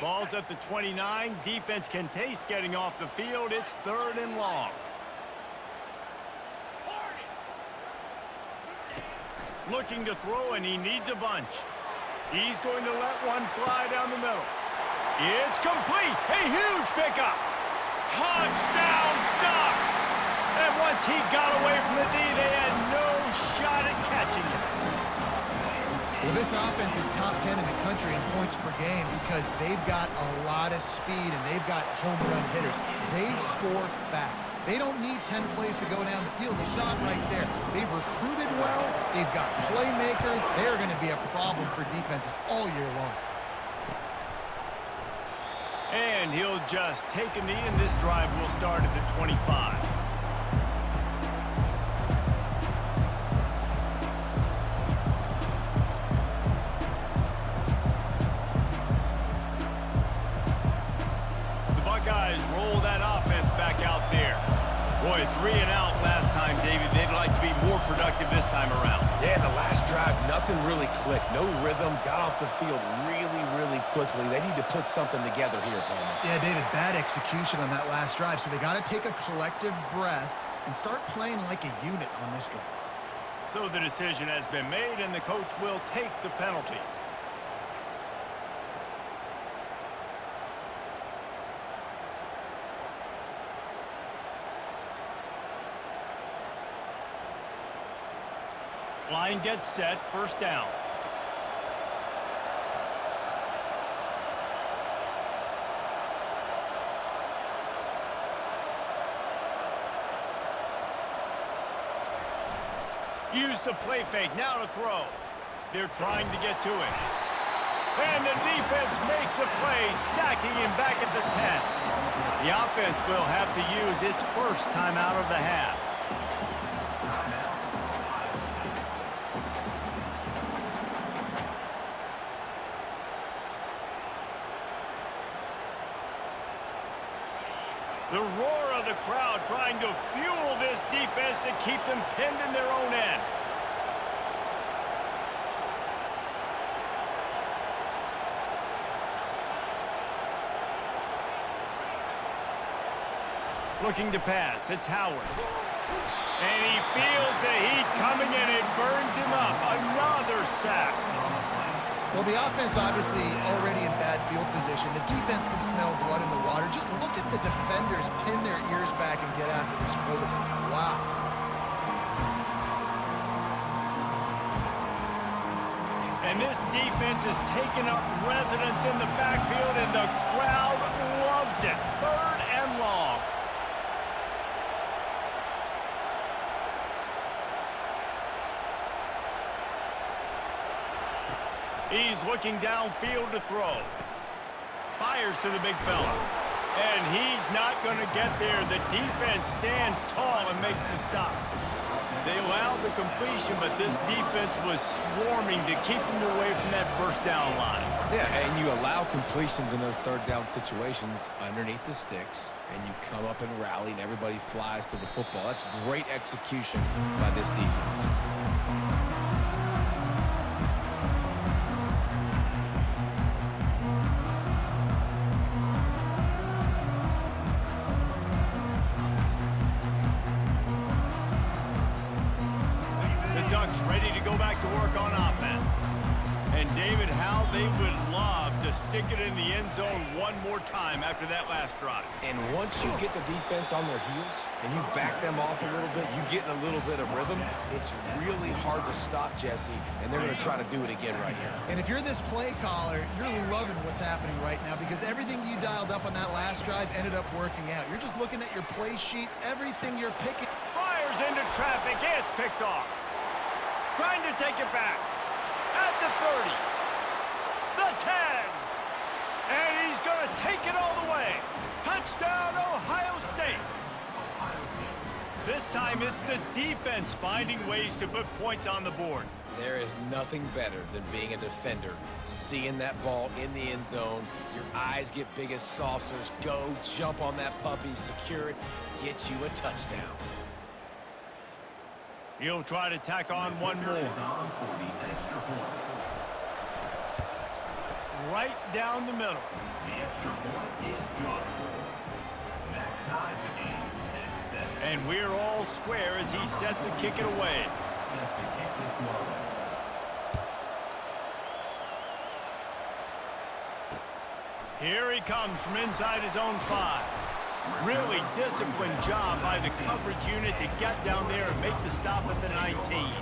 Ball's at the 29. Defense can taste getting off the field. It's 3rd and long. Looking to throw, and he needs a bunch. He's going to let one fly down the middle. It's complete. A huge pickup. Touchdown, Ducks! And once he got away from the D, they had no shot at catching him. Well, this offense is top 10 in the country in points per game because they've got a lot of speed and they've got home run hitters. They score fast. They don't need 10 plays to go down the field. You saw it right there. They've recruited well. They've got playmakers. They're going to be a problem for defenses all year long. And he'll just take a knee, and this drive will start at the 25. Buckeyes roll that offense back out there. Boy, 3 and out last time, David. They'd like to be more productive this time around. Yeah, the last drive, nothing really clicked. No rhythm, got off the field really quickly. They need to put something together here, Palmer. Yeah, David, bad execution on that last drive, so they got to take a collective breath and start playing like a unit on this drive. So the decision has been made, and the coach will take the penalty. Line gets set, 1st down. Use the play fake, now to throw. They're trying to get to it. And the defense makes a play, sacking him back at the 10. The offense will have to use its first timeout of the half. The roar of the crowd trying to fuel this defense to keep them pinned in their own end. Looking to pass, it's Howard. And he feels the heat coming and it burns him up. Another sack. Well, the offense obviously already in bad field position. The defense can smell blood in the water. Just look at the defenders pin their ears back and get after this quarterback. Wow. And this defense is taking up residence in the backfield, and the crowd loves it. 3rd and long. He's looking downfield to throw. Fires to the big fella. And he's not going to get there. The defense stands tall and makes the stop. They allowed the completion, but this defense was swarming to keep them away from that 1st down line. Yeah, and you allow completions in those 3rd down situations underneath the sticks, and you come up and rally, and everybody flies to the football. That's great execution by this defense. Ready to go back to work on offense. And David, how they would love to stick it in the end zone one more time after that last drive. And once you get the defense on their heels and you back them off a little bit, you get in a little bit of rhythm, it's really hard to stop, Jesse, and they're going to try to do it again right here. And if you're this play caller, you're loving what's happening right now because everything you dialed up on that last drive ended up working out. You're just looking at your play sheet, everything you're picking. Fires into traffic, it's picked off. Trying to take it back. At the 30. The 10. And he's going to take it all the way. Touchdown, Ohio State. This time it's the defense finding ways to put points on the board. There is nothing better than being a defender, seeing that ball in the end zone, your eyes get big as saucers, go jump on that puppy, secure it, get you a touchdown. He'll try to tack on one more. Right down the middle. And we're all square as he's set to kick it away. Here he comes from inside his own 5. Really disciplined job by the coverage unit to get down there and make the stop at the 19.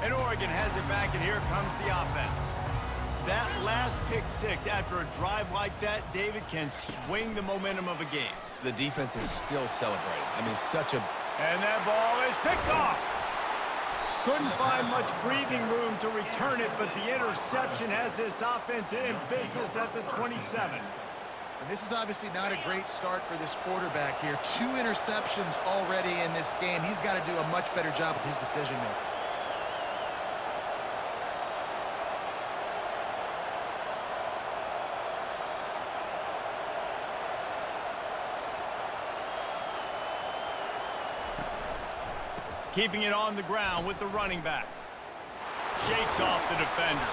And Oregon has it back, and here comes the offense. That last pick 6 after a drive like that, David, can swing the momentum of a game. The defense is still celebrating. I mean, such a... And that ball is picked off. Couldn't find much breathing room to return it, but the interception has this offense in business at the 27. And this is obviously not a great start for this quarterback here. 2 interceptions already in this game. He's got to do a much better job with his decision-making. Keeping it on the ground with the running back. Shakes off the defender.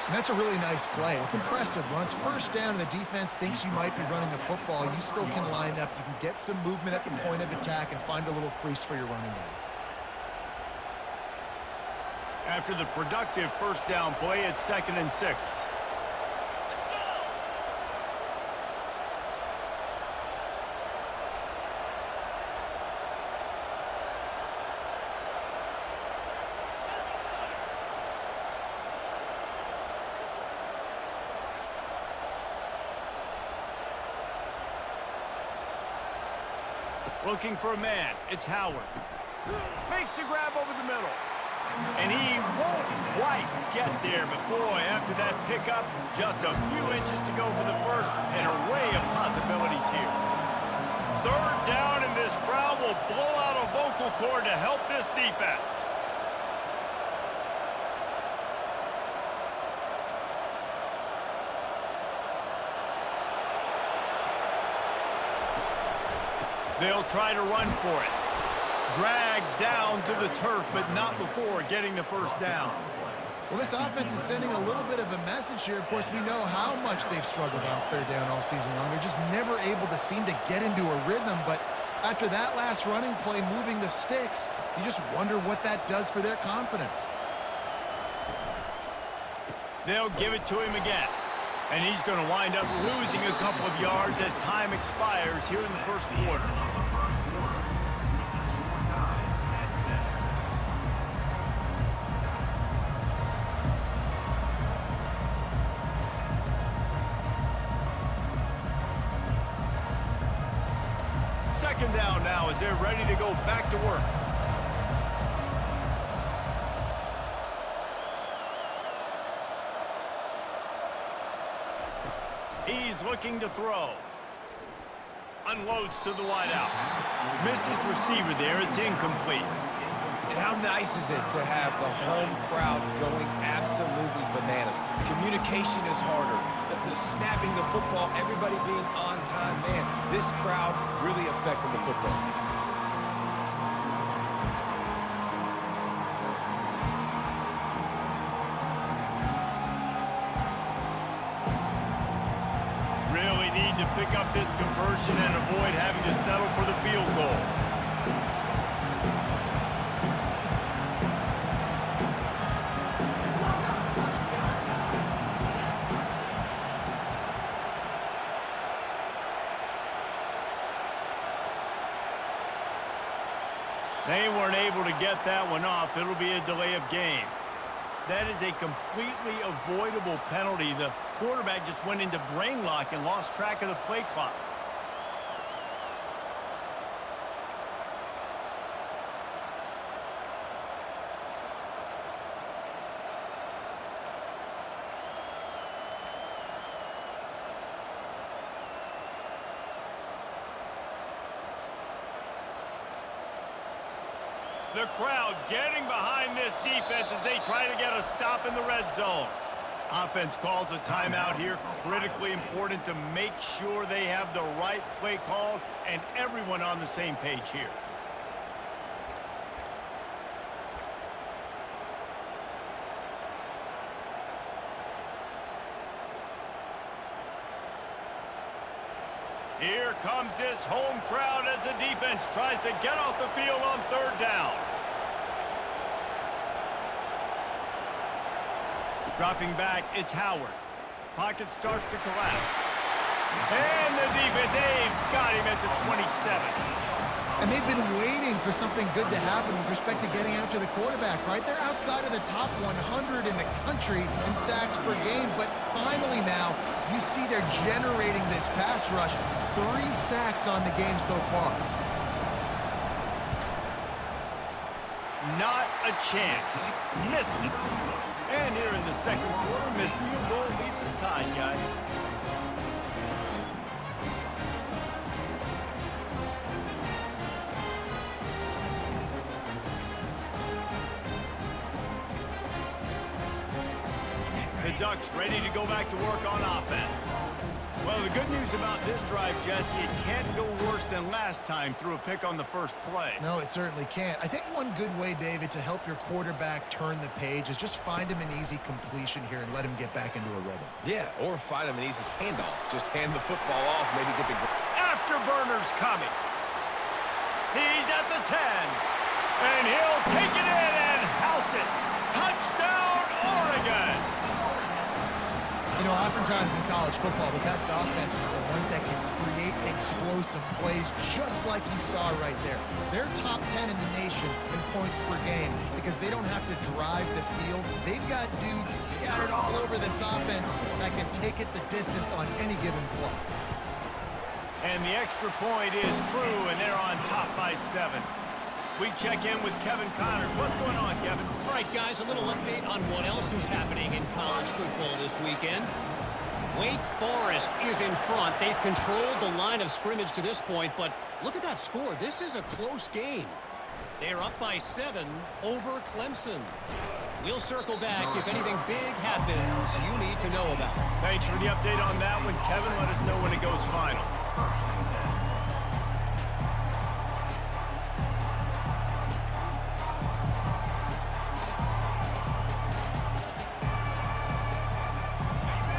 And that's a really nice play. It's impressive. Once first down and the defense thinks you might be running the football, you still can line up. You can get some movement at the point of attack and find a little crease for your running back. After the productive first down play, it's 2nd and 6. Looking for a man. It's Howard. Makes the grab over the middle. And he won't quite get there, but boy, after that pickup, just a few inches to go for the first. An array of possibilities here. 3rd down, and this crowd will blow out a vocal cord to help this defense. They'll try to run for it. Dragged down to the turf, but not before getting the first down. Well, this offense is sending a little bit of a message here. Of course, we know how much they've struggled on 3rd down all season long. They're just never able to seem to get into a rhythm. But after that last running play, moving the sticks, you just wonder what that does for their confidence. They'll give it to him again. And he's going to wind up losing a couple of yards as time expires here in the first quarter. Second down now as they're ready to go back to work. He's looking to throw. Unloads to the wideout. Missed his receiver there. It's incomplete. And how nice is it to have the home crowd going absolutely bananas? Communication is harder. The snapping the football, everybody being on time. Man, this crowd really affecting the football game. To pick up this conversion and avoid having to settle for the field goal. They weren't able to get that one off. It'll be a delay of game. That is a completely avoidable penalty. The quarterback just went into brain lock and lost track of the play clock. The crowd getting behind this defense as they try to get a stop in the red zone. Offense calls a timeout here. Critically important to make sure they have the right play called and everyone on the same page here. Here comes this home crowd as the defense tries to get off the field on third down. Dropping back, it's Howard. Pocket starts to collapse. And the defense, they've got him at the 27. And they've been waiting for something good to happen with respect to getting after the quarterback, right? They're outside of the top 100 in the country in sacks per game, but finally now you see they're generating this pass rush. 3 sacks on the game so far. Not a chance. Missed it. And here in the second quarter, missed field goal leaves us tied, guys. The Ducks ready to go back to work on offense. Well, the good news about this drive, Jesse, it can't go worse than last time through a pick on the first play. No, it certainly can't. I think one good way, David, to help your quarterback turn the page is just find him an easy completion here and let him get back into a rhythm. Yeah, or find him an easy handoff. Just hand the football off, maybe get the... Afterburner's coming. He's at the 10. And he'll take it in and house it. Touchdown, Oregon! You know, oftentimes in college football, the best offenses are the ones that can create explosive plays just like you saw right there. They're top 10 in the nation in points per game because they don't have to drive the field. They've got dudes scattered all over this offense that can take it the distance on any given play. And the extra point is true, and they're on top by 7. We check in with Kevin Connors. What's going on, Kevin? All right, guys, a little update on what else is happening in college football this weekend. Wake Forest is in front. They've controlled the line of scrimmage to this point, but look at that score. This is a close game. They're up by 7 over Clemson. We'll circle back if anything big happens you need to know about. Thanks for the update on that one, Kevin. Let us know when it goes final.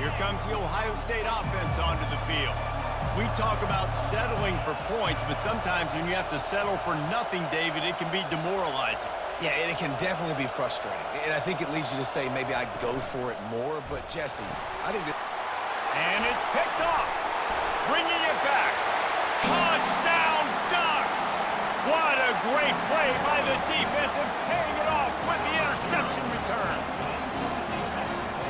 Here comes the Ohio State offense onto the field. We talk about settling for points, but sometimes when you have to settle for nothing, David, it can be demoralizing. Yeah, and it can definitely be frustrating. And I think it leads you to say maybe I go for it more. But, Jesse, I think that... And it's picked off. Bringing it back. Touchdown, Ducks! What a great play by the defense and paying it off with the interception return.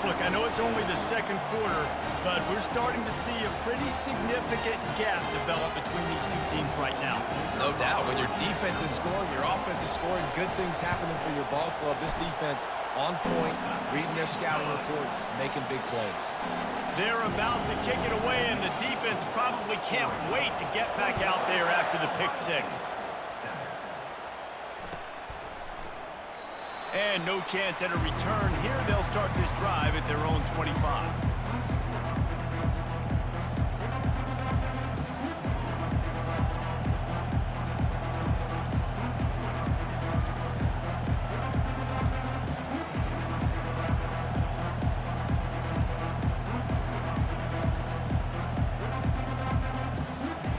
Look, I know it's only the second quarter, but we're starting to see a pretty significant gap develop between these two teams right now. No doubt. When your defense is scoring, your offense is scoring, good things happening for your ball club. This defense on point, reading their scouting report, making big plays. They're about to kick it away, and the defense probably can't wait to get back out there after the pick 6. And no chance at a return here. They'll start this drive at their own 25.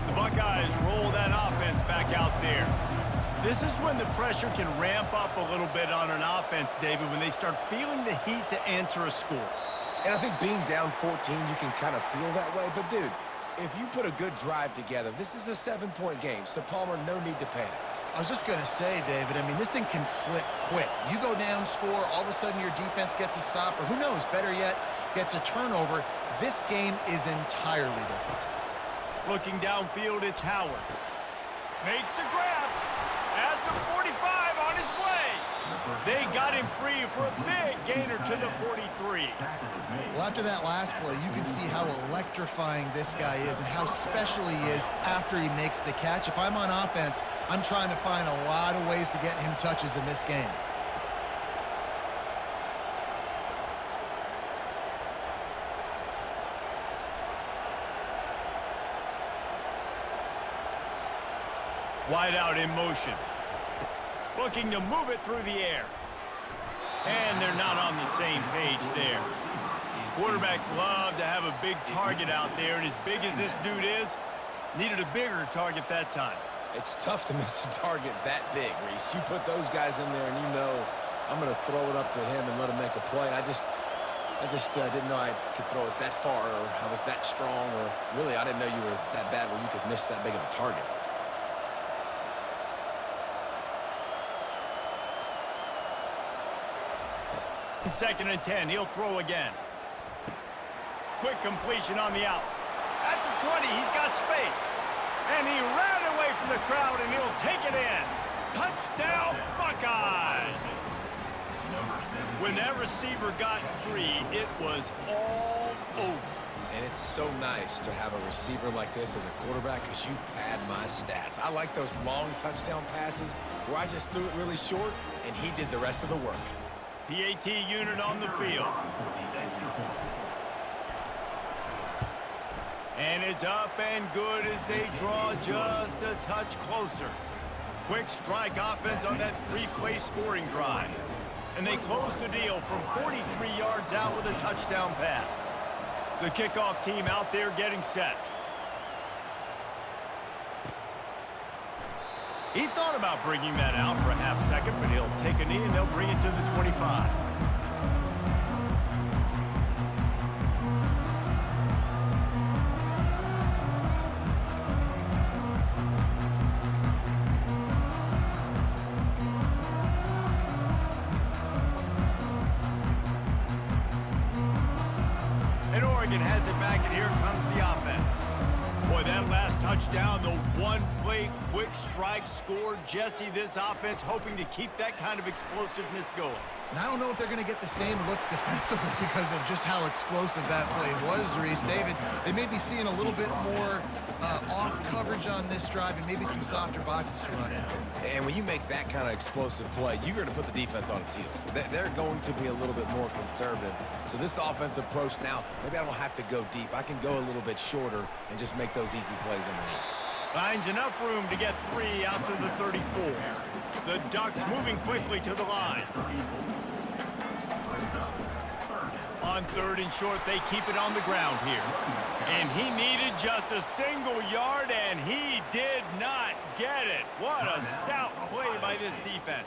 The Buckeyes roll that offense back out there. This is when the pressure can ramp up a little bit on an offense, David, when they start feeling the heat to answer a score. And I think being down 14, you can kind of feel that way. But, dude, if you put a good drive together, this is a 7-point game. So, Palmer, no need to panic. I was just going to say, David, I mean, this thing can flip quick. You go down, score, all of a sudden your defense gets a stop, or who knows, better yet, gets a turnover. This game is entirely different. Looking downfield, it's Howard. Makes the grab. At the 45 on his way. They got him free for a big gainer to the 43. Well, after that last play, you can see how electrifying this guy is and how special he is after he makes the catch. If I'm on offense, I'm trying to find a lot of ways to get him touches in this game. Wide out in motion. Looking to move it through the air. And they're not on the same page there. Quarterbacks love to have a big target out there, and as big as this dude is, Needed a bigger target that time. It's tough to miss a target that big, Reese. You put those guys in there and you know I'm going to throw it up to him and let him make a play. I just didn't know I could throw it that far, or I was that strong, or really I didn't know you were that bad where you could miss that big of a target. Second and 10, he'll throw again. Quick completion on the out. At the 20, he's got space. And he ran away from the crowd, and he'll take it in. Touchdown, Buckeyes! When that receiver got free, it was all over. And it's so nice to have a receiver like this as a quarterback because you pad my stats. I like those long touchdown passes where I just threw it really short, and he did the rest of the work. PAT unit on the field. And it's up and good as they draw just a touch closer. Quick strike offense on that three-play scoring drive. And they close the deal from 43 yards out with a touchdown pass. The kickoff team out there getting set. He thought about bringing that out for a half second, but he'll take a knee and they'll bring it to the 25. And Oregon has it back, and here comes the offense. Boy, that last touchdown, the one-play quick strike scored. Jesse, this offense hoping to keep that kind of explosiveness going. And I don't know if they're going to get the same looks defensively because of just how explosive that play was, Reese. David, they may be seeing a little bit more off coverage on this drive and maybe some softer boxes to run into. And when you make that kind of explosive play, you're going to put the defense on its heels. They're going to be a little bit more conservative. So this offensive approach now, maybe I don't have to go deep. I can go a little bit shorter and just make those easy plays underneath. Finds enough room to get 3 out to the 34. The Ducks moving quickly to the line. On third and short, they keep it on the ground here. And he needed just a single yard, and he did not get it. What a stout play by this defense.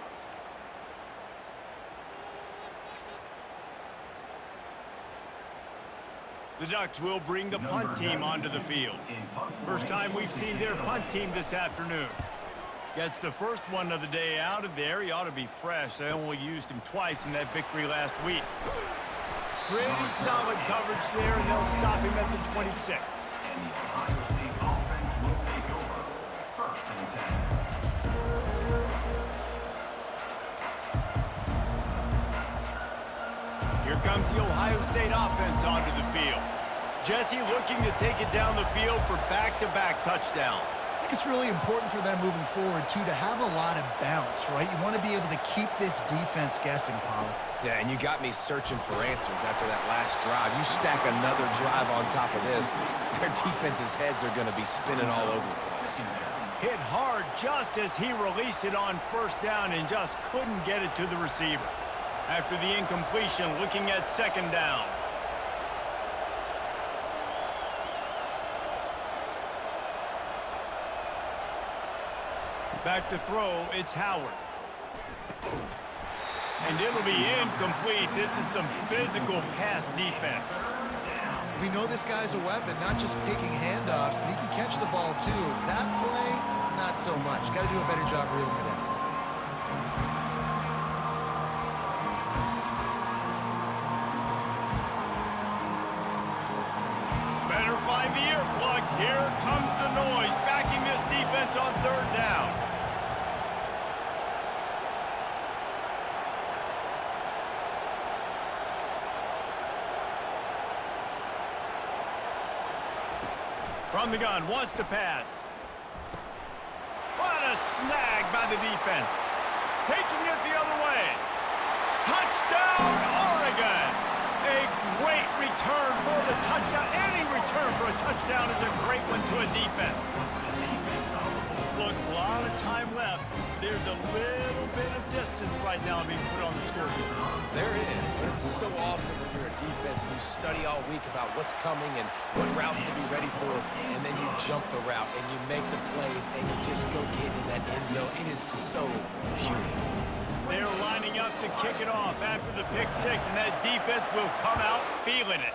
The Ducks will bring the punt team onto the field. First time we've seen their punt team this afternoon. Gets the first one of the day out of there. He ought to be fresh. They only used him twice in that victory last week. Pretty solid coverage there, and they'll stop him at the 26. Here comes the Ohio State offense onto the field. Jesse looking to take it down the field for back-to-back touchdowns. I think it's really important for them moving forward, too, to have a lot of bounce, right? You want to be able to keep this defense guessing, Pollard. Yeah, and you got me searching for answers after that last drive. You stack another drive on top of this, their defense's heads are going to be spinning all over the place. Hit hard just as he released it on first down and just couldn't get it to the receiver. After the incompletion, looking at second down. Back to throw, it's Howard. And it'll be incomplete. This is some physical pass defense. We know this guy's a weapon, not just taking handoffs, but he can catch the ball, too. That play, not so much. Got to do a better job reeling it in. Better find the earplugs. Here comes the noise, backing this defense on third down. From the gun, wants to pass. What a snag by the defense. Taking it the other way. Touchdown, Oregon! A great return for the touchdown. Any return for a touchdown is a great one to a defense. Look, a lot of time left. There's a little bit of distance distance right now being put on the scoreboard. There is, but it's so awesome when you're a defense and you study all week about what's coming and what routes to be ready for, and then you jump the route and you make the plays and you just go get in that end zone. It is so beautiful. They're lining up to kick it off after the pick six, and that defense will come out feeling it.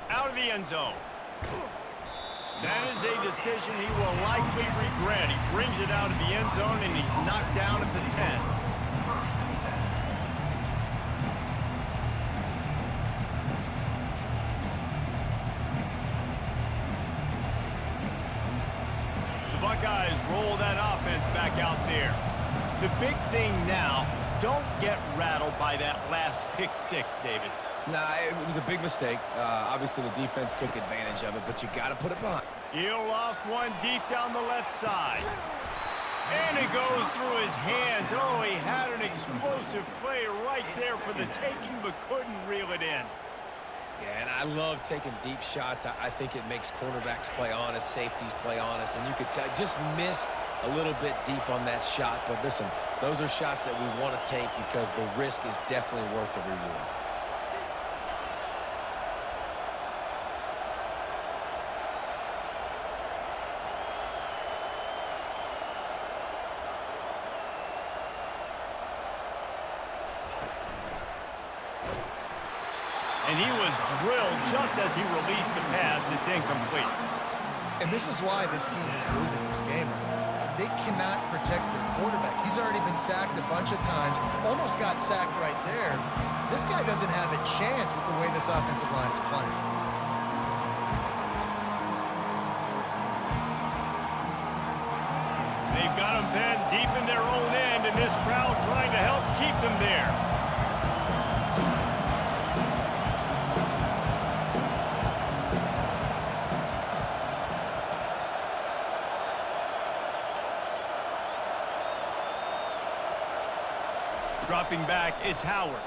Out of the end zone. That is a decision he will likely regret. He brings it out of the end zone, and he's knocked down at the 10. The Buckeyes roll that offense back out there. The big thing now, don't get rattled by that last pick six, David. Nah, it was a big mistake. Obviously, the defense took advantage of it, but you got to put it behind. He'll loft one deep down the left side. And it goes through his hands. Oh, he had an explosive play right there for the taking, but couldn't reel it in. Yeah, and I love taking deep shots. I think it makes cornerbacks play honest, safeties play honest, and you could tell just missed a little bit deep on that shot. But listen, those are shots that we want to take because the risk is definitely worth the reward. And he was drilled just as he released the pass. It's incomplete. And this is why this team is losing this game. They cannot protect their quarterback. He's already been sacked a bunch of times, almost got sacked right there. This guy doesn't have a chance with the way this offensive line is playing. They've got him pinned deep in their own end, and this crowd trying to help keep them there. Dropping back, it's Howard.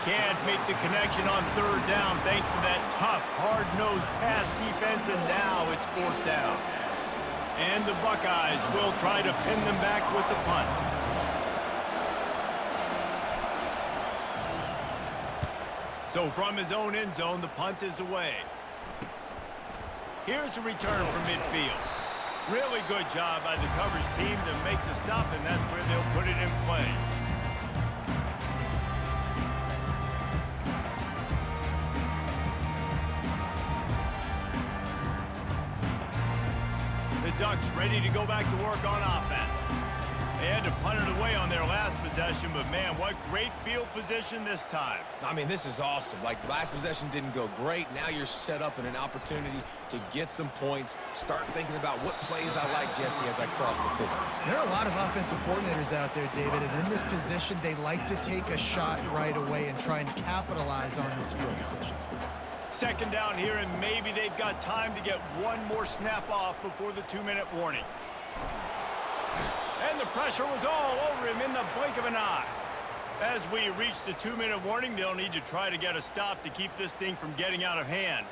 Can't make the connection on third down thanks to that tough, hard-nosed pass defense, and now it's fourth down. And the Buckeyes will try to pin them back with the punt. So from his own end zone, the punt is away. Here's a return from midfield. Really good job by the coverage team to make the stop, and that's where they'll put it in play. The Ducks ready to go back to work on offense. They had to punt it away on their last possession, but man, what great field position this time. I mean, this is awesome. Like, last possession didn't go great. Now you're set up in an opportunity to get some points. Start thinking about what plays I like, Jesse, as I cross the field. There are a lot of offensive coordinators out there, David, and in this position, they like to take a shot right away and try and capitalize on this field position. Second down here, and maybe they've got time to get one more snap off before the 2-minute warning. And the pressure was all over him in the blink of an eye. As we reach the 2-minute warning, they'll need to try to get a stop to keep this thing from getting out of hand.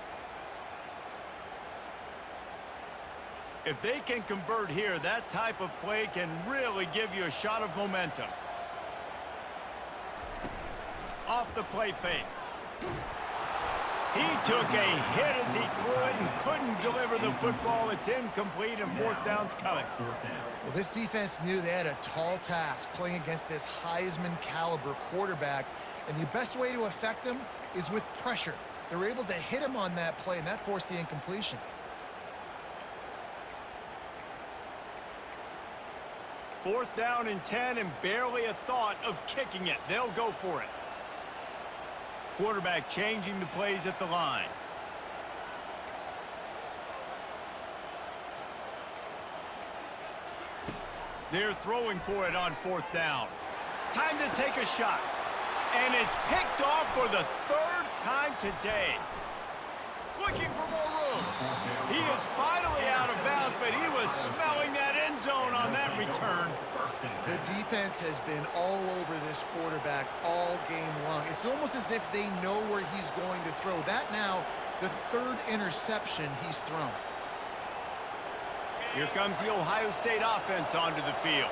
If they can convert here, that type of play can really give you a shot of momentum. Off the play fake. He took a hit as he threw it and couldn't deliver the football. It's incomplete, and fourth down's coming. Well, this defense knew they had a tall task playing against this Heisman-caliber quarterback, and the best way to affect him is with pressure. They were able to hit him on that play, and that forced the incompletion. Fourth down and 10, and barely a thought of kicking it. They'll go for it. Quarterback changing the plays at the line. They're throwing for it on fourth down. Time to take a shot. And it's picked off for the third time today. Looking for more room. He is finally out of bounds, but he was smelling that end zone on that return. The defense has been all over this quarterback all game long. It's almost as if they know where he's going to throw. That now, the third interception he's thrown. Here comes the Ohio State offense onto the field.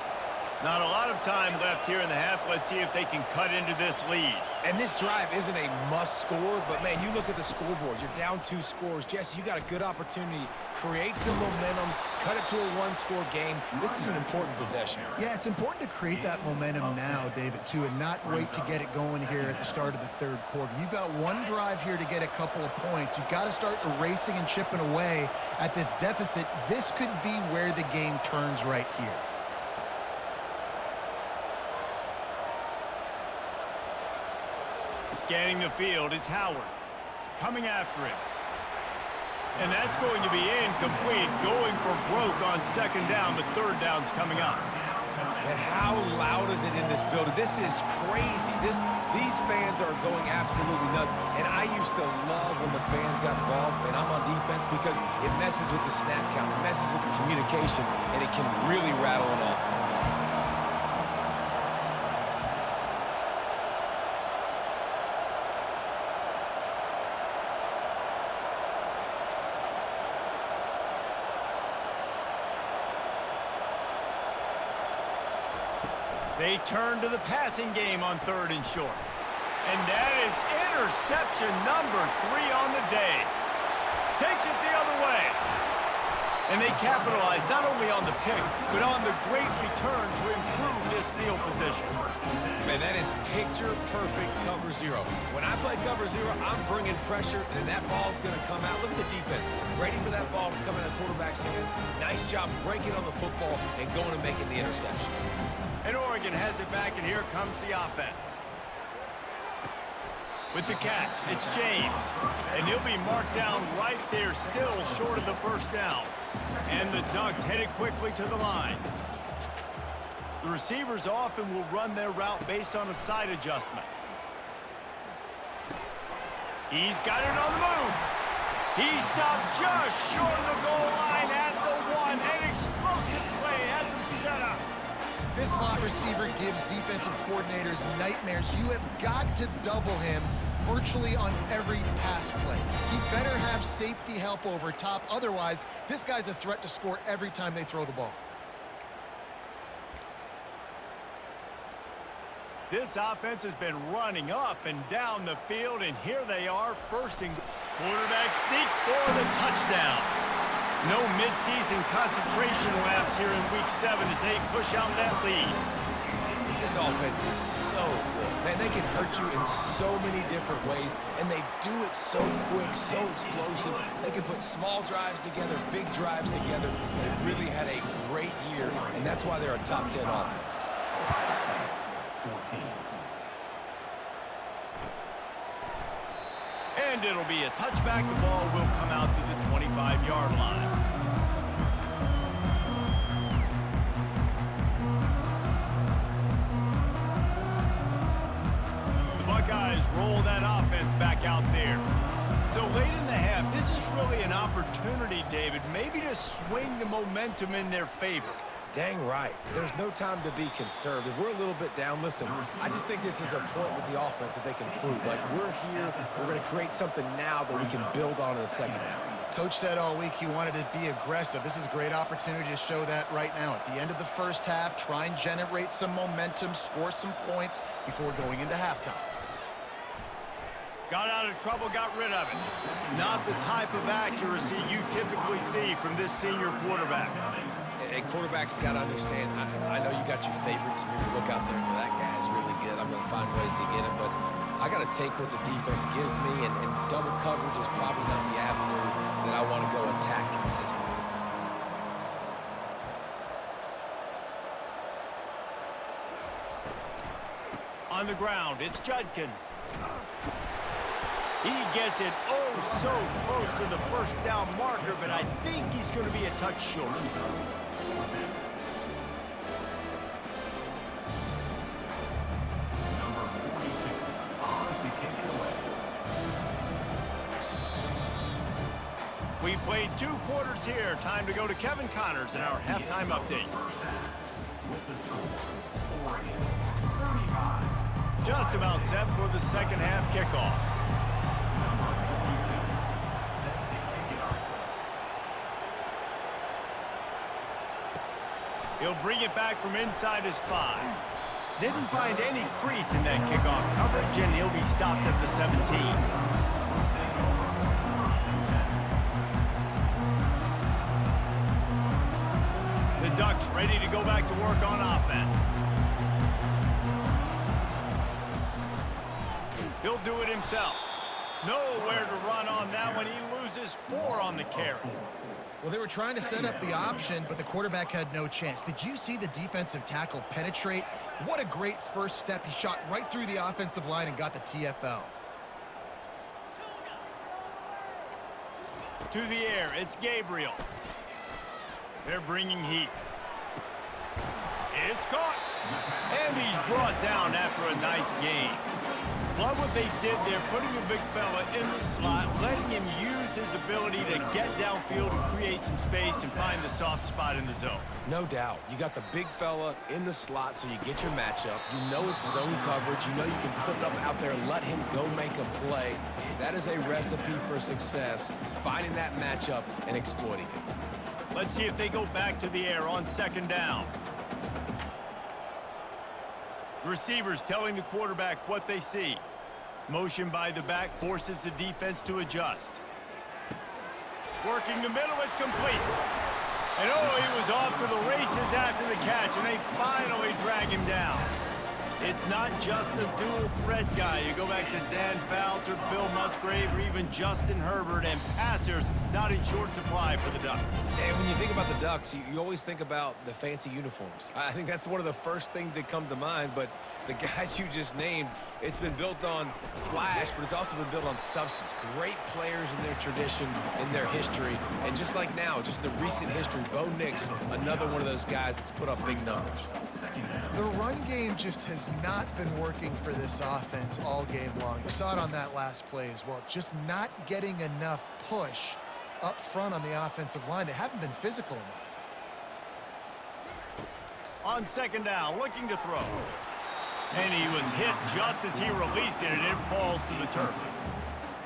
Not a lot of time left here in the half. Let's see if they can cut into this lead. And this drive isn't a must score, but man, you look at the scoreboard. You're down 2 scores. Jesse, you got a good opportunity. Create some momentum. Cut it to a 1-score game. This is an important possession. Yeah, it's important to create that momentum now, David, too, and not wait to get it going here at the start of the third quarter. You've got one drive here to get a couple of points. You've got to start erasing and chipping away at this deficit. This could be where the game turns right here. Scanning the field, it's Howard. Coming after him. And that's going to be incomplete. Going for broke on second down, but third down's coming up. And how loud is it in this building? This is crazy. These fans are going absolutely nuts. And I used to love when the fans got involved, and I'm on defense, because it messes with the snap count. It messes with the communication, and it can really rattle an offense. They turn to the passing game on 3rd and short. And that is interception number 3 on the day. Takes it the other way. And they capitalize not only on the pick, but on the great return to improve this field position. Man, that is picture-perfect cover 0. When I play cover 0, I'm bringing pressure, and that ball's going to come out. Look at the defense. Ready for that ball to come in the quarterback's hand. Nice job breaking on the football and going and making the interception. And Oregon has it back, and here comes the offense. With the catch, it's James. And he'll be marked down right there, still short of the first down. And the Ducks headed quickly to the line. The receivers often will run their route based on a side adjustment. He's got it on the move. He stopped just short of the goal line at the 1. An explosive play has him set up. This slot receiver gives defensive coordinators nightmares. You have got to double him virtually on every pass play. He better have safety help over top. Otherwise, this guy's a threat to score every time they throw the ball. This offense has been running up and down the field, and here they are, first and quarterback sneak for the touchdown. No midseason concentration laps here in Week 7 as they push out that lead. This offense is so good. Man, they can hurt you in so many different ways, and they do it so quick, so explosive. They can put small drives together, big drives together. They've really had a great year, and that's why they're a top 10 offense. And it'll be a touchback. The ball will come out to the 25-yard line. The Buckeyes roll that offense back out there. So late in the half, this is really an opportunity, David, maybe to swing the momentum in their favor. Dang right. There's no time to be conservative. We're a little bit down. Listen, I just think this is a point with the offense that they can prove. Like, we're here. We're going to create something now that we can build on in the second half. Coach said all week he wanted to be aggressive. This is a great opportunity to show that right now. At the end of the first half, try and generate some momentum, score some points before going into halftime. Got out of trouble, got rid of it. Not the type of accuracy you typically see from this senior quarterback. And quarterbacks got to understand, I know you got your favorites, and you're going to look out there and go, that guy's really good. I'm going to find ways to get him. But I got to take what the defense gives me, and double coverage is probably not the avenue that I want to go attack consistently. On the ground, it's Judkins. He gets it oh so close to the first down marker, but I think he's going to be a touch short. We've played 2 quarters here. Time to go to Kevin Connors in our halftime update. Just about set for the second half kickoff. He'll bring it back from inside his 5. Didn't find any crease in that kickoff coverage, and he'll be stopped at the 17. The Ducks ready to go back to work on offense. He'll do it himself. Nowhere to run on that one. He loses 4 on the carry. Well, they were trying to set up the option, but the quarterback had no chance. Did you see the defensive tackle penetrate? What a great first step. He shot right through the offensive line and got the TFL. To the air, it's Gabriel. They're bringing heat. It's caught. And he's brought down after a nice gain. Love what they did there, putting the big fella in the slot, letting him use his ability to get downfield and create some space and find the soft spot in the zone. No doubt. You got the big fella in the slot, so you get your matchup. You know it's zone coverage. You know you can put it up out there and let him go make a play. That is a recipe for success, finding that matchup and exploiting it. Let's see if they go back to the air on 2nd down. Receivers telling the quarterback what they see. Motion by the back forces the defense to adjust. Working the middle, it's complete. And oh, he was off to the races after the catch, and they finally drag him down. It's not just a dual threat guy. You go back to Dan Fouts or Bill Musgrave or even Justin Herbert, and passers not in short supply for the Ducks. And when you think about the Ducks, you always think about the fancy uniforms. I think that's one of the first things that come to mind, but the guys you just named, it's been built on flash, but it's also been built on substance. Great players in their tradition, in their history, and just like now, just the recent history, Bo Nix, another one of those guys that's put up big numbers. The run game just has not been working for this offense all game long. You saw it on that last play as well. Just not getting enough push up front on the offensive line. They haven't been physical enough. On 2nd down, looking to throw. And he was hit just as he released it, and it falls to the turf.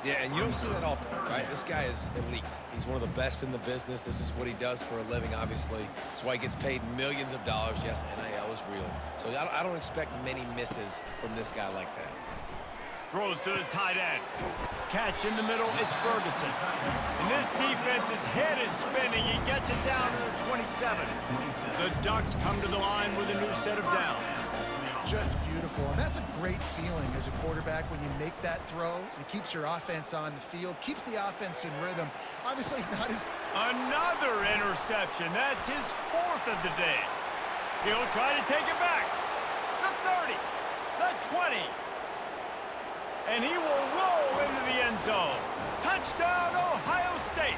Yeah, and you don't see that often, right? This guy is elite. He's one of the best in the business. This is what he does for a living, obviously. That's why he gets paid millions of dollars. Yes, NIL is real. So I don't expect many misses from this guy like that. Throws to the tight end. Catch in the middle, it's Ferguson. And this defense's head is spinning. He gets it down to the 27. The Ducks come to the line with a new set of downs. Just beautiful, and that's a great feeling as a quarterback when you make that throw. It keeps your offense on the field, keeps the offense in rhythm. Obviously not as... Another interception. That's his 4th of the day. He'll try to take it back. The 30, the 20. And he will roll into the end zone. Touchdown, Ohio State.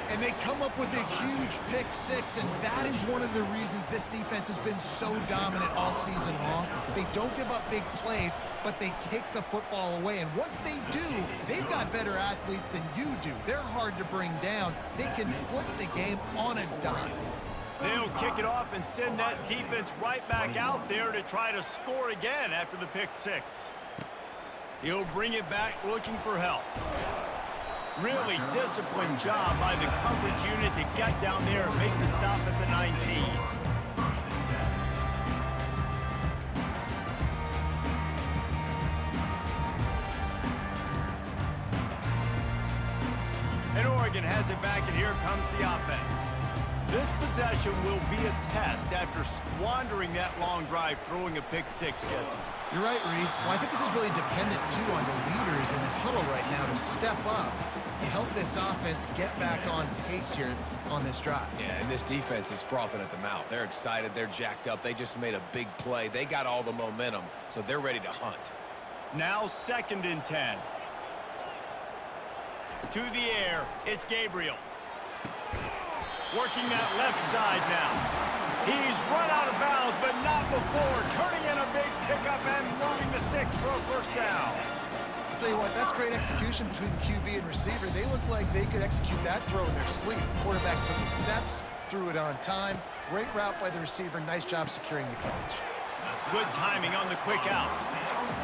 And they come up with a huge pick 6, and that is one of the reasons this defense has been so dominant all season long. They don't give up big plays, but they take the football away. And once they do, they've got better athletes than you do. They're hard to bring down. They can flip the game on a dime. They'll kick it off and send that defense right back out there to try to score again after the pick 6. He'll bring it back looking for help. Really disciplined job by the coverage unit to get down there and make the stop at the 19. And Oregon has it back, and here comes the offense. This possession will be a test after squandering that long drive, throwing a pick 6, Jesse. You're right, Reese. Well, I think this is really dependent, too, on the leaders in this huddle right now to step up and help this offense get back on pace here on this drive. Yeah, and this defense is frothing at the mouth. They're excited. They're jacked up. They just made a big play. They got all the momentum, so they're ready to hunt. Now 2nd and 10. To the air, it's Gabriel. Working that left side now. He's run out of bounds, but not before. Turning in a big pickup and moving the sticks for a 1st down. I'll tell you what, that's great execution between the QB and receiver. They look like they could execute that throw in their sleep. Quarterback took his steps, threw it on time. Great route by the receiver. Nice job securing the catch. Good timing on the quick out.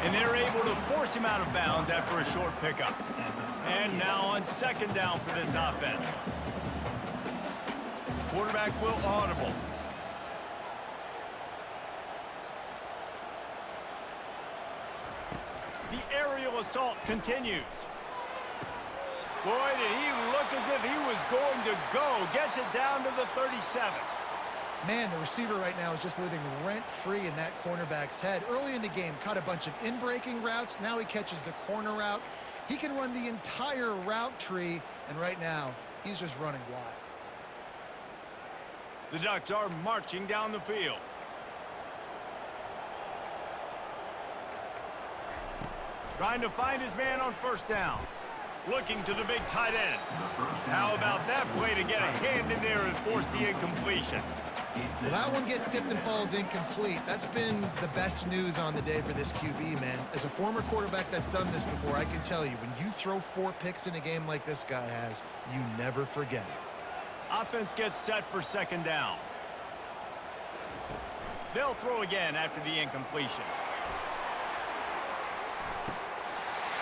And they're able to force him out of bounds after a short pickup. And now on 2nd down for this offense. Quarterback will audible. The aerial assault continues. Boy, did he look as if he was going to go. Gets it down to the 37. Man, the receiver right now is just living rent-free in that cornerback's head. Early in the game, caught a bunch of in-breaking routes. Now he catches the corner route. He can run the entire route tree, and right now, he's just running wild. The Ducks are marching down the field. Trying to find his man on first down. Looking to the big tight end. How about that play to get a hand in there and force the incompletion? Well, that one gets tipped and falls incomplete. That's been the best news on the day for this QB, man. As a former quarterback that's done this before, I can tell you, when you throw 4 picks in a game like this guy has, you never forget it. Offense gets set for second down. They'll throw again after the incompletion.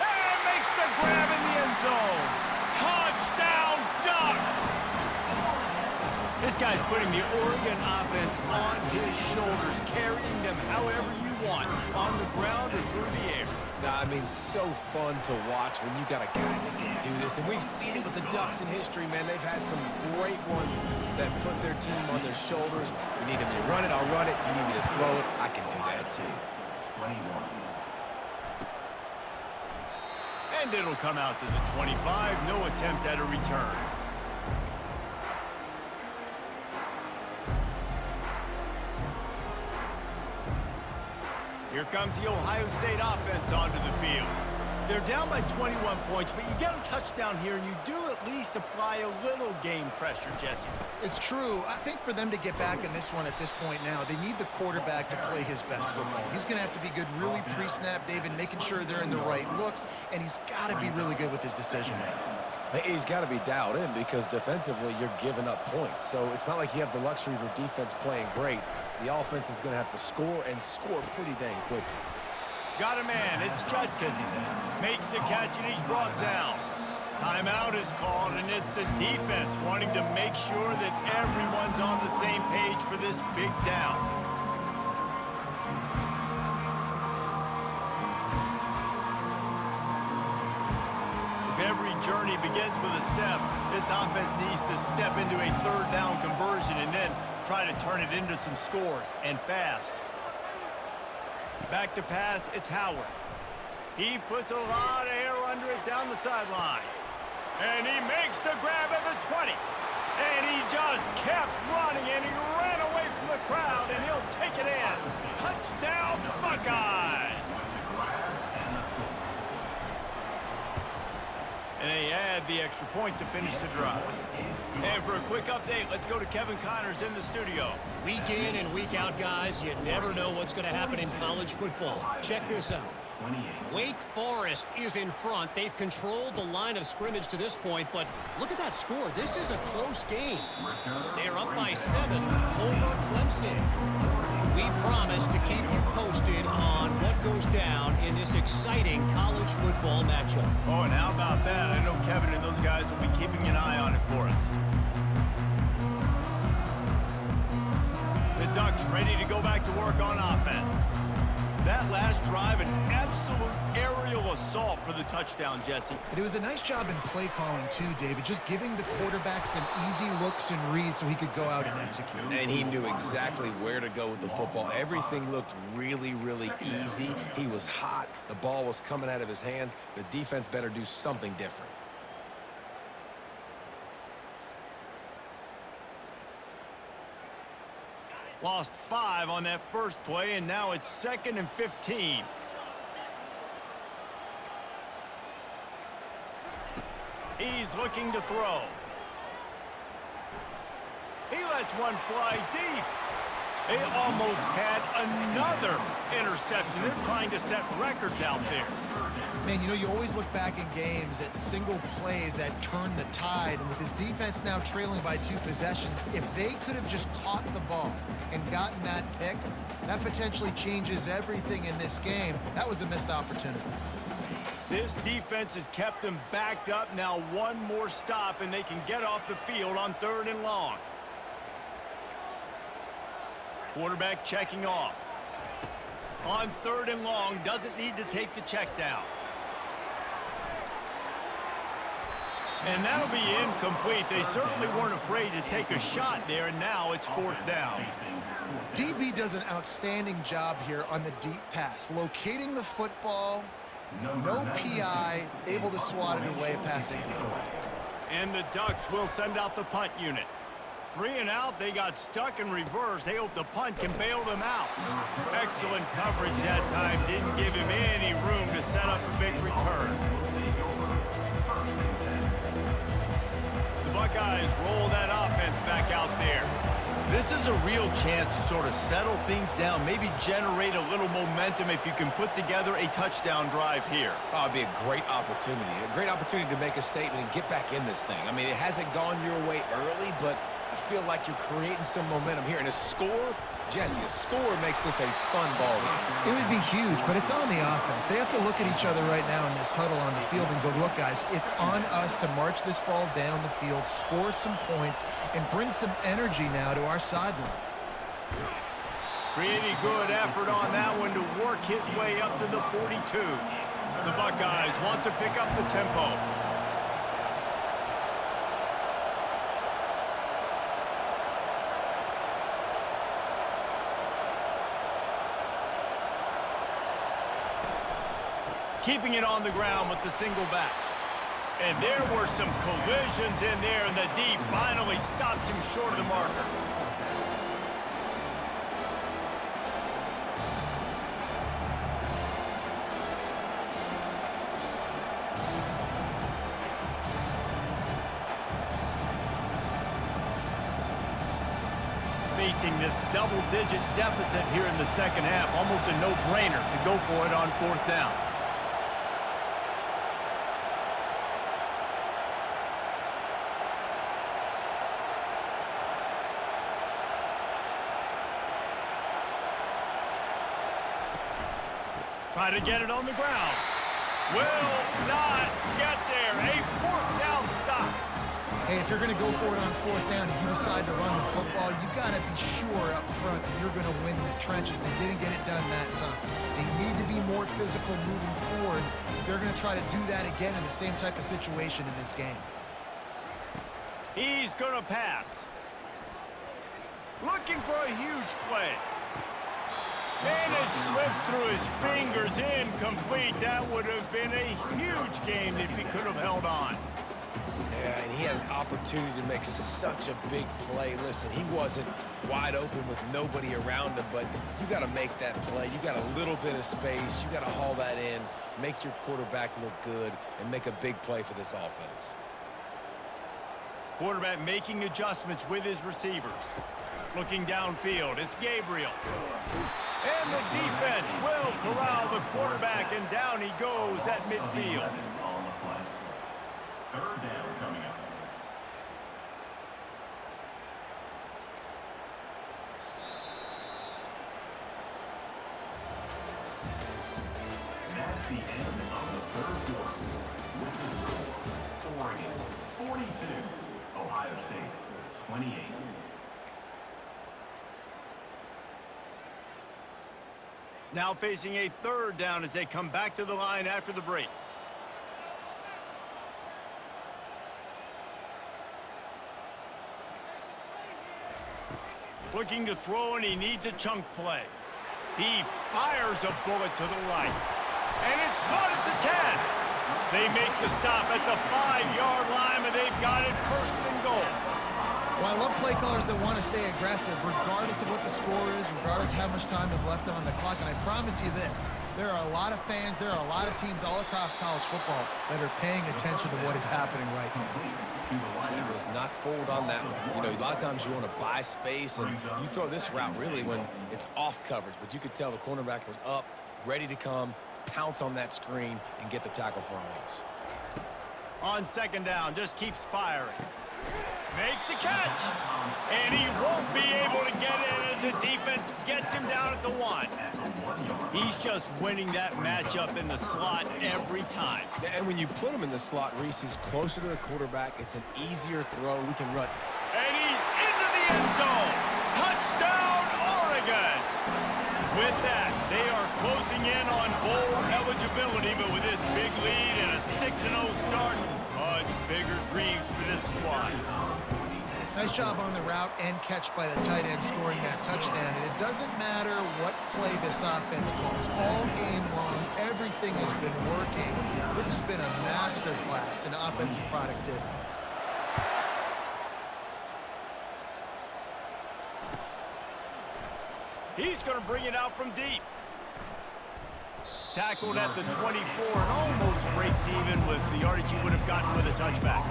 And makes the grab in the end zone. Touchdown, Ducks! This guy's putting the Oregon offense on his shoulders, carrying them however you want, on the ground or through the air. I mean, so fun to watch when you got a guy that can do this. And we've seen it with the Ducks in history, man. They've had some great ones that put their team on their shoulders. If you need me to run it, I'll run it. You need me to throw it, I can do that too. And it'll come out to the 25. No attempt at a return. Here comes the Ohio State offense onto the field. They're down by 21 points, but you get a touchdown here, and you do at least apply a little game pressure, Jesse. It's true. I think for them to get back in this one at this point now, they need the quarterback to play his best football. He's going to have to be good really pre-snap, David, making sure they're in the right looks, and he's got to be really good with his decision-making. He's got to be dialed in because defensively you're giving up points. So it's not like you have the luxury of your defense playing great. The offense is going to have to score and score pretty dang quickly. Got a man. It's Judkins. Makes the catch, and he's brought down. Timeout is called, and it's the defense wanting to make sure that everyone's on the same page for this big down. Every journey begins with a step. This offense needs to step into a third down conversion and then try to turn it into some scores, and fast. Back to pass, it's Howard. He puts a lot of air under it down the sideline. And he makes the grab at the 20. And he just kept running, and he ran away from the crowd, and he'll take it in. Touchdown, Buckeyes! And they add the extra point to finish the drive. And for a quick update, let's go to Kevin Connors in the studio. Week in and week out, guys, you never know what's going to happen in college football. Check this out. Wake Forest is in front. They've controlled the line of scrimmage to this point, but look at that score. This is a close game. They're up by 7 over Clemson. We promise to keep you posted on what goes down in this exciting college football matchup. Oh, and how about that? I know Kevin and those guys will be keeping an eye on it for us. The Ducks ready to go back to work on offense. That last drive, an absolute aerial assault for the touchdown, Jesse. It was a nice job in play calling, too, David, just giving the quarterback some easy looks and reads so he could go out and execute. And he knew exactly where to go with the football. Everything looked really, really easy. He was hot. The ball was coming out of his hands. The defense better do something different. Lost 5 on that first play, and now it's 2nd and 15. He's looking to throw. He lets one fly deep. They almost had another interception. They're trying to set records out there. Man, you know, you always look back in games at single plays that turn the tide, and with this defense now trailing by 2 possessions, if they could have just caught the ball and gotten that pick, that potentially changes everything in this game. That was a missed opportunity. This defense has kept them backed up. Now one more stop, and they can get off the field on 3rd and long. Quarterback checking off. On 3rd and long, doesn't need to take the check down. And that'll be incomplete. They certainly weren't afraid to take a shot there, and now it's 4th down. DB does an outstanding job here on the deep pass, locating the football, no PI, able to swat it away, passing complete. And the Ducks will send out the punt unit. 3 and out, they got stuck in reverse. They hope the punt can bail them out. Excellent coverage that time. Didn't give him any room to set up a big return. The Buckeyes roll that offense back out there. This is a real chance to sort of settle things down, maybe generate a little momentum if you can put together a touchdown drive here. Oh, it'd be a great opportunity to make a statement and get back in this thing. I mean, it hasn't gone your way early, but I feel like you're creating some momentum here. And a score, Jesse, a score makes this a fun ball game. It would be huge, but it's on the offense. They have to look at each other right now in this huddle on the field and go, look, guys, it's on us to march this ball down the field, score some points, and bring some energy now to our sideline. Pretty good effort on that one to work his way up to the 42. The Buckeyes want to pick up the tempo. Keeping it on the ground with the single back. And there were some collisions in there, and the D finally stops him short of the marker. Facing this double-digit deficit here in the second half, almost a no-brainer to go for it on 4th down. Try to get it on the ground. Will not get there. A 4th down stop. Hey, if you're going to go for it on 4th down and you decide to run the football, you've got to be sure up front that you're going to win in the trenches. They didn't get it done that time. They need to be more physical moving forward. They're going to try to do that again in the same type of situation in this game. He's going to pass. Looking for a huge play. And it slips through his fingers, incomplete. That would have been a huge game if he could have held on. Yeah, and he had an opportunity to make such a big play. Listen, he wasn't wide open with nobody around him, but you got to make that play. You got a little bit of space. You got to haul that in, make your quarterback look good, and make a big play for this offense. Quarterback making adjustments with his receivers. Looking downfield, it's Gabriel. And the defense will corral the quarterback, and down he goes at midfield. 3rd down coming up. That's the end of the 3rd quarter. With the score, Oregon 42, Ohio State 28. Now facing a 3rd down as they come back to the line after the break. Looking to throw, and he needs a chunk play. He fires a bullet to the right. And it's caught at the 10. They make the stop at the 5-yard line, and they've got it 1st and goal. Well, I love play callers that want to stay aggressive regardless of what the score is, regardless of how much time is left on the clock. And I promise you this, there are a lot of fans, there are a lot of teams all across college football that are paying attention to what is happening right now. He was not fooled on that one. You know, a lot of times you want to buy space, and you throw this route really when it's off coverage. But you could tell the cornerback was up, ready to come, pounce on that screen, and get the tackle for a loss. On 2nd down, just keeps firing. Makes the catch. And he won't be able to get in as the defense gets him down at the 1. He's just winning that matchup in the slot every time. And when you put him in the slot, Reese, he's closer to the quarterback. It's an easier throw. We can run. And he's into the end zone. Touchdown, Oregon! With that, they are closing in on bowl eligibility, but with this big lead and a 6-0 start, much bigger dreams for this squad. Nice job on the route and catch by the tight end scoring that touchdown. And it doesn't matter what play this offense calls. All game long, everything has been working. This has been a masterclass in offensive productivity. He's going to bring it out from deep. Tackled at the 24 and almost breaks even with the yardage he would have gotten with a touchback.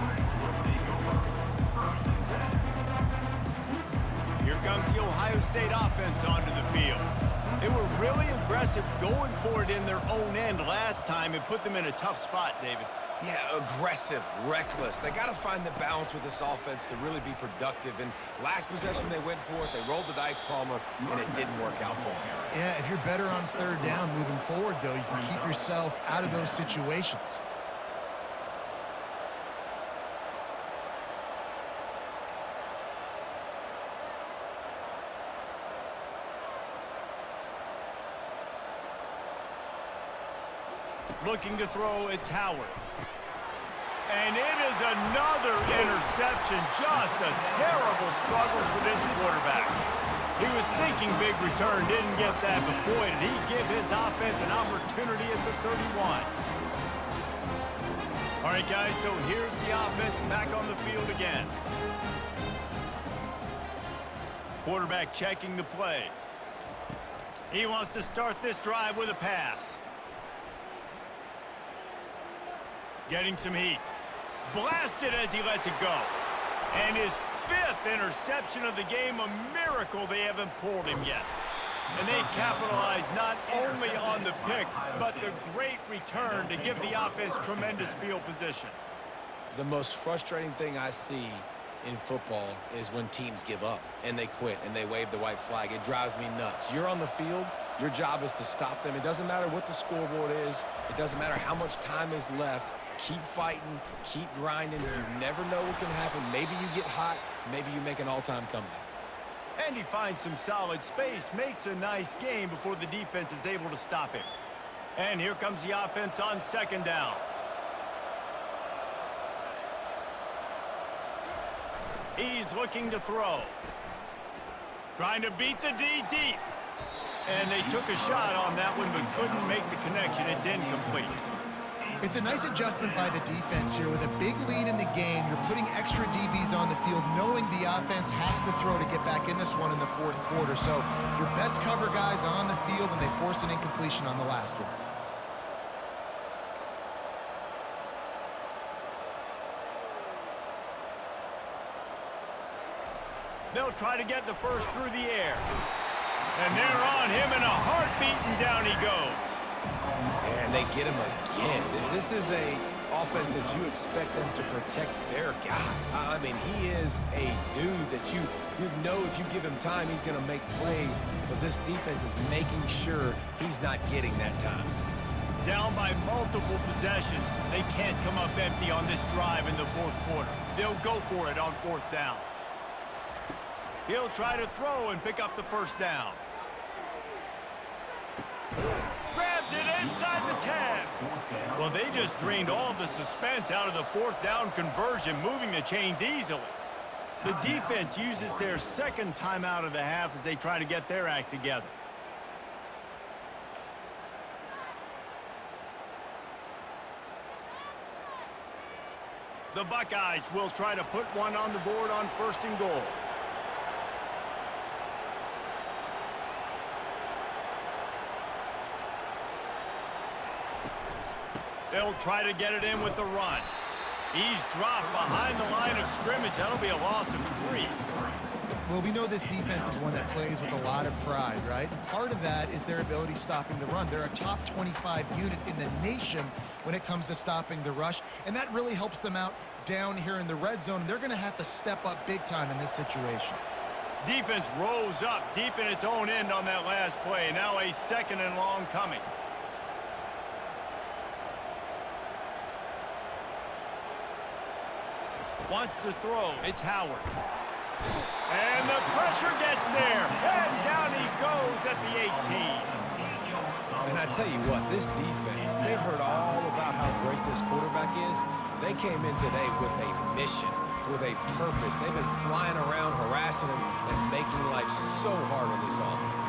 Here comes the Ohio State offense onto the field. They were really aggressive going for it in their own end last time and put them in a tough spot, David. Yeah, aggressive, reckless. They got to find the balance with this offense to really be productive. And last possession, they went for it. They rolled the dice, Palmer, and it didn't work out for them. Yeah, if you're better on third down moving forward, though, you can keep yourself out of those situations. Looking to throw, it's Howard. And it is another interception. Just a terrible struggle for this quarterback. He was thinking big return, didn't get that, but boy, did he give his offense an opportunity at the 31. All right, guys, so here's the offense back on the field again. Quarterback checking the play. He wants to start this drive with a pass. Getting some heat. Blasted as he lets it go. And his 5th interception of the game, a miracle they haven't pulled him yet. And they capitalize not only on the pick, but the great return to give the offense tremendous field position. The most frustrating thing I see in football is when teams give up and they quit and they wave the white flag. It drives me nuts. You're on the field. Your job is to stop them. It doesn't matter what the scoreboard is. It doesn't matter how much time is left. Keep fighting. Keep grinding. You never know what can happen. Maybe you get hot. Maybe you make an all-time comeback. And he finds some solid space, makes a nice game before the defense is able to stop him. And here comes the offense on second down. He's looking to throw. Trying to beat the D deep. And they took a shot on that one, but couldn't make the connection. It's incomplete. It's a nice adjustment by the defense here. With a big lead in the game, you're putting extra DBs on the field, knowing the offense has to throw to get back in this one in the 4th quarter. So your best cover guys on the field, and they force an incompletion on the last one. They'll try to get the first through the air. And they're on him, and a heartbeat, and down he goes. And they get him again. This is a offense that you expect them to protect their guy. I mean, he is a dude that you know if you give him time, he's going to make plays. But this defense is making sure he's not getting that time. Down by multiple possessions. They can't come up empty on this drive in the 4th quarter. They'll go for it on 4th down. He'll try to throw and pick up the first down. Grabs it inside the 10. Well, they just drained all the suspense out of the 4th down conversion, moving the chains easily. The defense uses their 2nd timeout of the half as they try to get their act together. The Buckeyes will try to put one on the board on 1st and goal. They'll try to get it in with the run. He's dropped behind the line of scrimmage. That'll be a loss of 3. Well, we know this defense is one that plays with a lot of pride, right? And part of that is their ability stopping the run. They're a top 25 unit in the nation when it comes to stopping the rush, and that really helps them out down here in the red zone. They're going to have to step up big time in this situation. Defense rose up deep in its own end on that last play. Now a 2nd and long coming. Wants to throw. It's Howard. And the pressure gets there. And down he goes at the 18. And I tell you what, this defense, they've heard all about how great this quarterback is. They came in today with a mission, with a purpose. They've been flying around, harassing him, and making life so hard on this offense.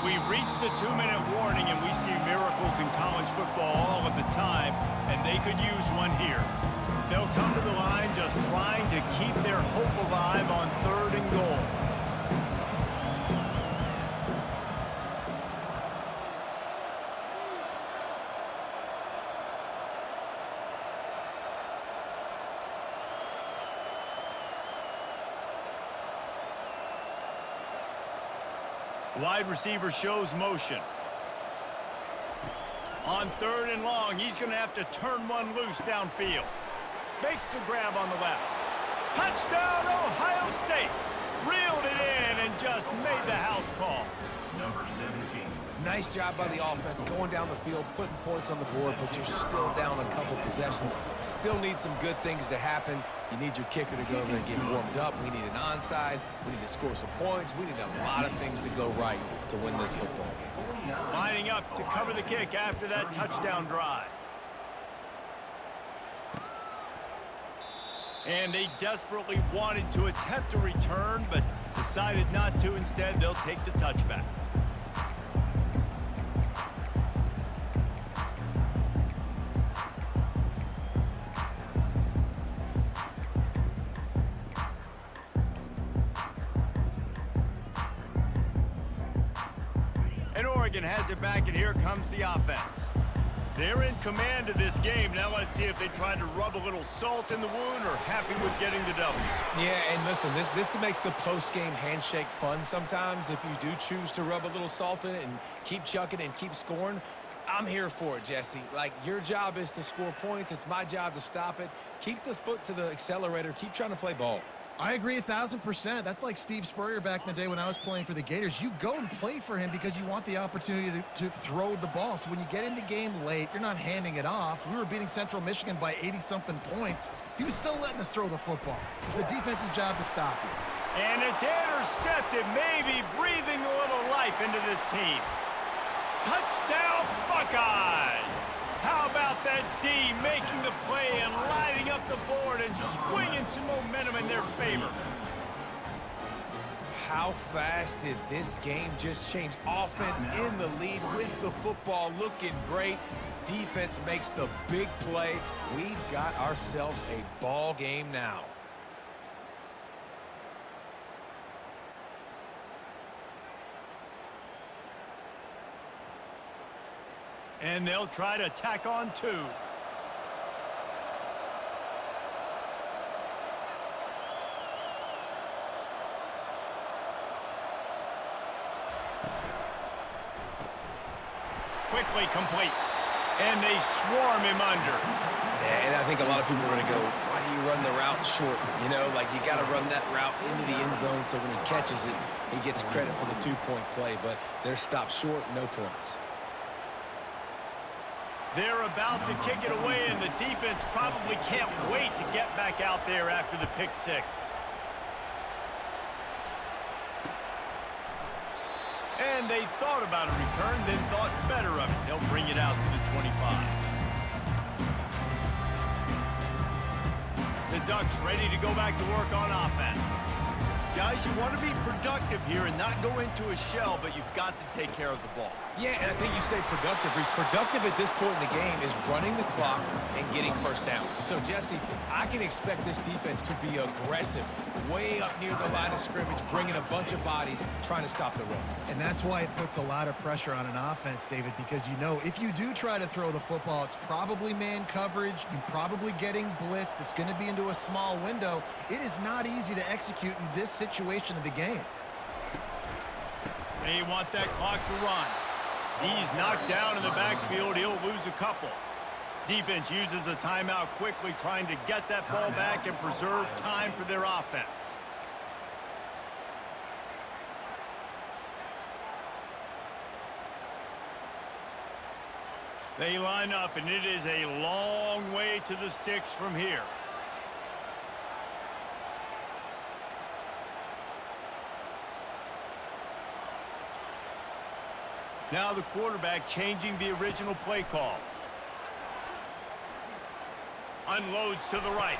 We've reached the 2-minute warning, and we see miracles in college football all of the time, and they could use one here. They'll come to the line just trying to keep their hope alive on 3rd and goal. Wide receiver shows motion. On 3rd and long, he's going to have to turn one loose downfield. Makes the grab on the left. Touchdown, Ohio State! Reeled it in and just made the house call. Number 17. Nice job by the offense going down the field, putting points on the board, but you're still down a couple possessions. Still need some good things to happen. You need your kicker to go over there and get warmed up. We need an onside. We need to score some points. We need a lot of things to go right to win this football game. Lining up to cover the kick after that touchdown drive. And they desperately wanted to attempt a return, but decided not to. Instead, they'll take the touchback. And Oregon has it back, and here comes the offense. They're in command of this game. Now let's see if they try to rub a little salt in the wound or happy with getting the W. Yeah, and listen, this makes the post-game handshake fun sometimes. If you do choose to rub a little salt in it and keep chucking and keep scoring, I'm here for it, Jesse. Like, your job is to score points. It's my job to stop it. Keep the foot to the accelerator. Keep trying to play ball. I agree 1,000%. That's like Steve Spurrier back in the day when I was playing for the Gators. You go and play for him because you want the opportunity to throw the ball. So when you get in the game late, you're not handing it off. We were beating Central Michigan by 80-something points. He was still letting us throw the football. It's the defense's job to stop you. And it's intercepted, maybe breathing a little life into this team. Touchdown, Buckeyes! How about that D making the play and lighting up the board and swinging some momentum in their favor? How fast did this game just change? Offense in the lead with the football looking great. Defense makes the big play. We've got ourselves a ball game now. And they'll try to tack on 2. Quickly complete. And they swarm him under. Yeah, and I think a lot of people are going to go, why do you run the route short? You know, like you got to run that route into the end zone so when he catches it, he gets credit for the 2-point play. But they're stopped short, no points. They're about to kick it away, and the defense probably can't wait to get back out there after the pick 6. And they thought about a return, then thought better of it. They'll bring it out to the 25. The Ducks ready to go back to work on offense. Guys, you want to be productive here and not go into a shell, but you've got to take care of the ball. Yeah, and I think you say productive. Reece, productive at this point in the game is running the clock and getting first down. So, Jesse, I can expect this defense to be aggressive, way up near the line of scrimmage, bringing a bunch of bodies, trying to stop the run. And that's why it puts a lot of pressure on an offense, David, because you know if you do try to throw the football, it's probably man coverage. You're probably getting blitzed. It's going to be into a small window. It is not easy to execute in this situation of the game. They want that clock to run. He's knocked down in the backfield. He'll lose a couple. Defense uses a timeout quickly, trying to get that ball back and preserve time for their offense. They line up, and it is a long way to the sticks from here. Now the quarterback changing the original play call. Unloads to the right.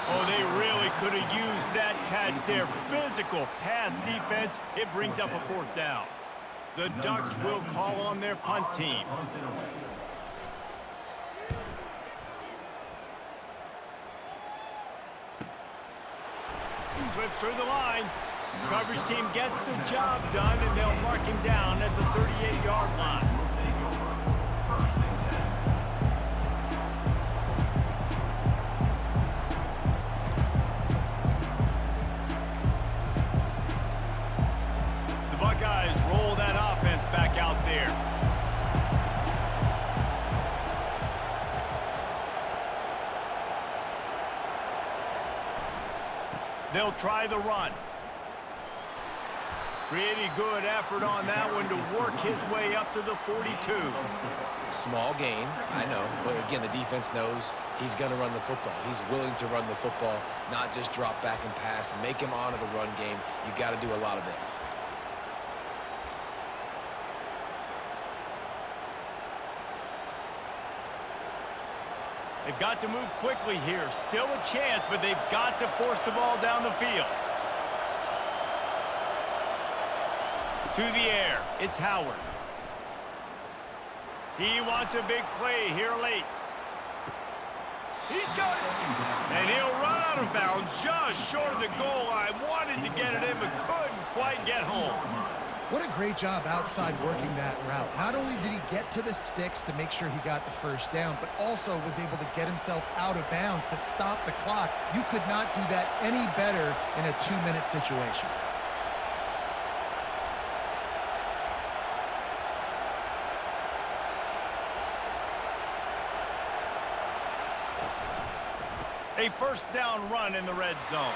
Oh, they really could have used that catch there. Physical pass defense. It brings up a 4th down. The Ducks will call on their punt team. Slips through the line. Coverage team gets the job done, and they'll mark him down at the 38-yard line. The Buckeyes roll that offense back out there. They'll try the run. Pretty good effort on that one to work his way up to the 42. Small gain, I know, but again, the defense knows he's going to run the football. He's willing to run the football, not just drop back and pass, make him honor the run game. You got to do a lot of this. They've got to move quickly here. Still a chance, but they've got to force the ball down the field. To the air, it's Howard. He wants a big play here late. He's got it. And he'll run out of bounds just short of the goal line. Wanted to get it in, but couldn't quite get home. What a great job outside working that route. Not only did he get to the sticks to make sure he got the 1st down, but also was able to get himself out of bounds to stop the clock. You could not do that any better in a 2-minute situation. A 1st down run in the red zone.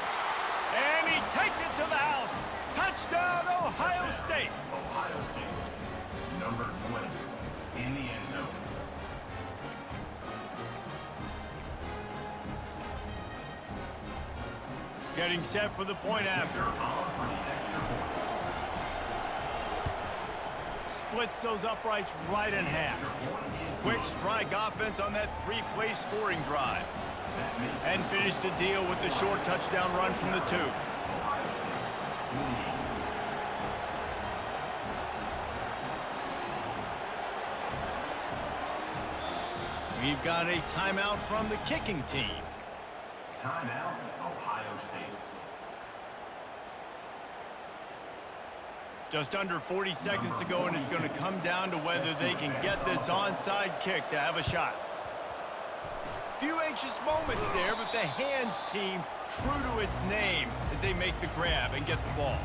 And he takes it to the house. Touchdown, Ohio State. Ohio State. Number 20 in the end zone. Getting set for the point after. Splits those uprights right in half. Quick strike offense on that 3-play scoring drive. And finish the deal with the short touchdown run from the 2. We've got a timeout from the kicking team. Timeout, Ohio State. Just under 40 seconds to go, and it's going to come down to whether they can get this onside kick to have a shot. Few anxious moments there, but the hands team true to its name as they make the grab and get the ball.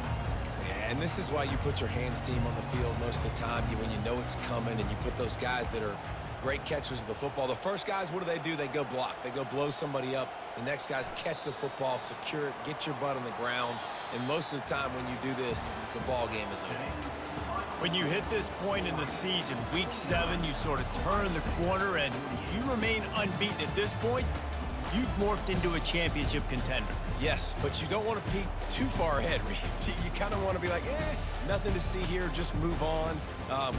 Yeah, and this is why you put your hands team on the field most of the time, when you know it's coming, and you put those guys that are great catchers of the football. The first guys, what do? They go block. They go blow somebody up. The next guys catch the football, secure it, get your butt on the ground. And most of the time when you do this, the ball game is over. When you hit this point in the season, week 7, you sort of turn the corner and you remain unbeaten at this point. You've morphed into a championship contender. Yes, but you don't want to peek too far ahead, Reese. You kind of want to be like, nothing to see here, just move on.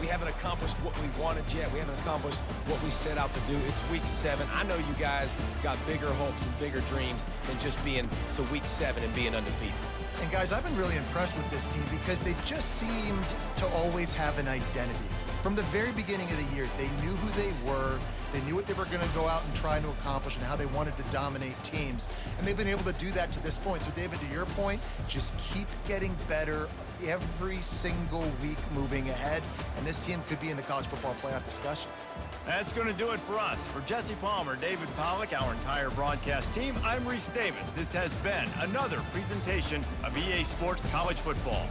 We haven't accomplished what we wanted yet. We haven't accomplished what we set out to do. It's week 7. I know you guys got bigger hopes and bigger dreams than just being to week 7 and being undefeated. And guys, I've been really impressed with this team because they just seemed to always have an identity. From the very beginning of the year, they knew who they were. They knew what they were going to go out and try to accomplish and how they wanted to dominate teams. And they've been able to do that to this point. So, David, to your point, just keep getting better every single week moving ahead. And this team could be in the college football playoff discussion. That's going to do it for us. For Jesse Palmer, David Pollack, our entire broadcast team, I'm Reese Davis. This has been another presentation of EA Sports College Football.